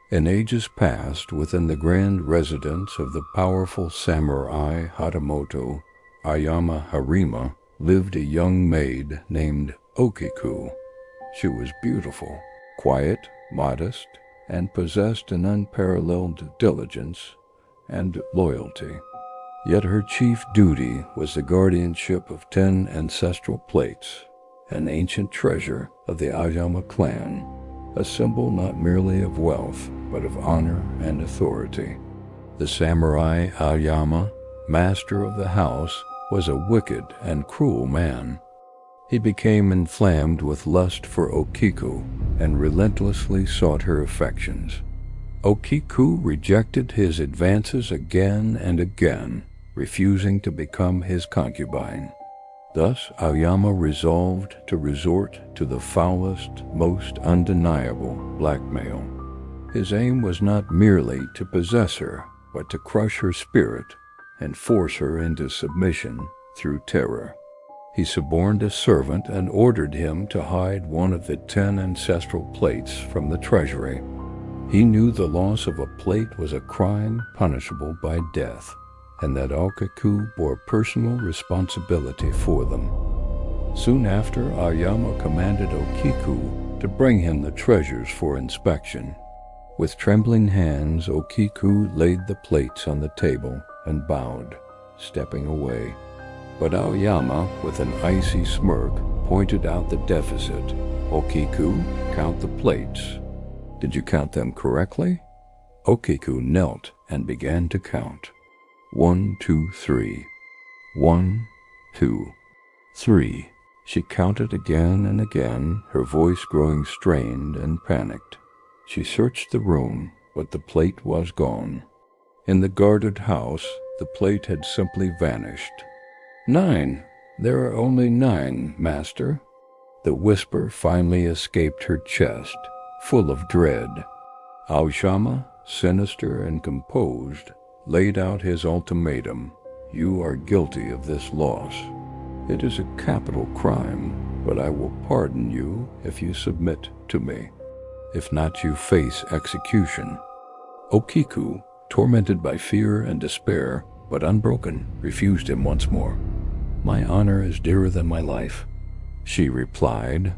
In ages past, within the grand residence of the powerful samurai Hatamoto Ayama Harima, lived a young maid named Okiku. She was beautiful, quiet, modest, and possessed an unparalleled diligence and loyalty. Yet her chief duty was the guardianship of 10 ancestral plates, an ancient treasure of the Ayama clan, a symbol not merely of wealth, but of honor and authority. The samurai Ayama, master of the house, was a wicked and cruel man. He became inflamed with lust for Okiku and relentlessly sought her affections. Okiku rejected his advances again and again, refusing to become his concubine. Thus, Ayama resolved to resort to the foulest, most undeniable blackmail. His aim was not merely to possess her, but to crush her spirit and force her into submission through terror. He suborned a servant and ordered him to hide one of the 10 ancestral plates from the treasury. He knew the loss of a plate was a crime punishable by death, and that Okiku bore personal responsibility for them. Soon after, Ayama commanded Okiku to bring him the treasures for inspection. With trembling hands, Okiku laid the plates on the table and bowed, stepping away. But Aoyama, with an icy smirk, pointed out the deficit. "Okiku, count the plates. Did you count them correctly?" Okiku knelt and began to count. 1, 2, 3. 1, 2, 3. She counted again and again, her voice growing strained and panicked. She searched the room, but the plate was gone. In the guarded house, the plate had simply vanished. 9. There are only 9, master. The whisper finally escaped her chest, full of dread. Aoyama, sinister and composed, laid out his ultimatum. "You are guilty of this loss. It is a capital crime, but I will pardon you if you submit to me. If not, you face execution." Okiku, tormented by fear and despair, but unbroken, refused him once more. "My honor is dearer than my life," she replied.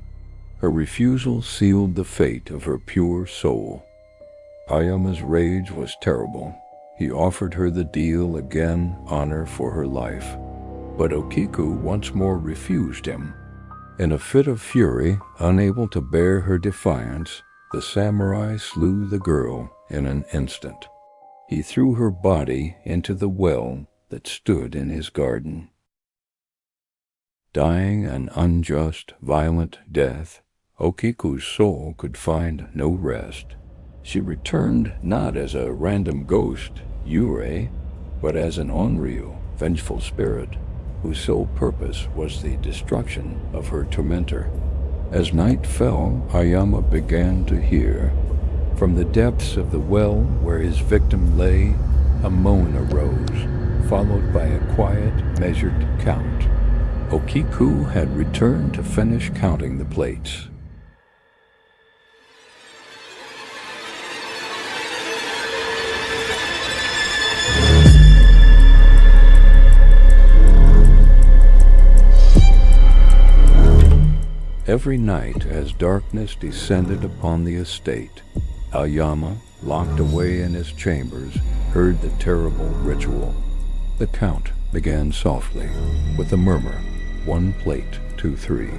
Her refusal sealed the fate of her pure soul. Ayama's rage was terrible. He offered her the deal again, honor for her life. But Okiku once more refused him. In a fit of fury, unable to bear her defiance, the samurai slew the girl in an instant. He threw her body into the well that stood in his garden. Dying an unjust, violent death, Okiku's soul could find no rest. She returned not as a random ghost, Yurei, but as an unreal, vengeful spirit, whose sole purpose was the destruction of her tormentor. As night fell, Ayama began to hear. From the depths of the well where his victim lay, a moan arose, followed by a quiet, measured count. Okiku had returned to finish counting the plates. Every night, as darkness descended upon the estate, Aoyama, locked away in his chambers, heard the terrible ritual. The count began softly, with a murmur, 1 plate, 2, 3.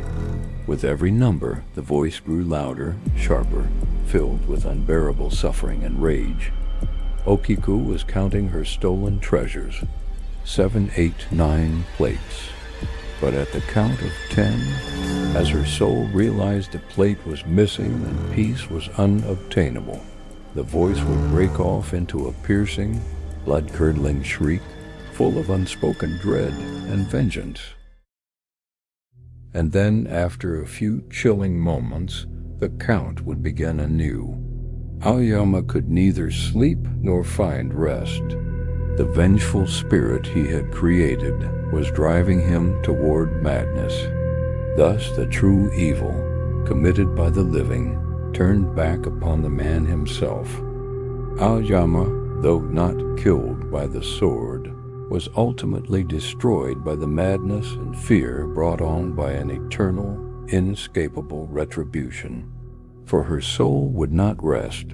With every number, the voice grew louder, sharper, filled with unbearable suffering and rage. Okiku was counting her stolen treasures, 7, 8, 9 plates. But at the count of 10, as her soul realized a plate was missing and peace was unobtainable, the voice would break off into a piercing, blood-curdling shriek, full of unspoken dread and vengeance. And then, after a few chilling moments, the count would begin anew. Aoyama could neither sleep nor find rest. The vengeful spirit he had created was driving him toward madness. Thus the true evil, committed by the living, turned back upon the man himself. Aoyama, though not killed by the sword, was ultimately destroyed by the madness and fear brought on by an eternal, inescapable retribution. For her soul would not rest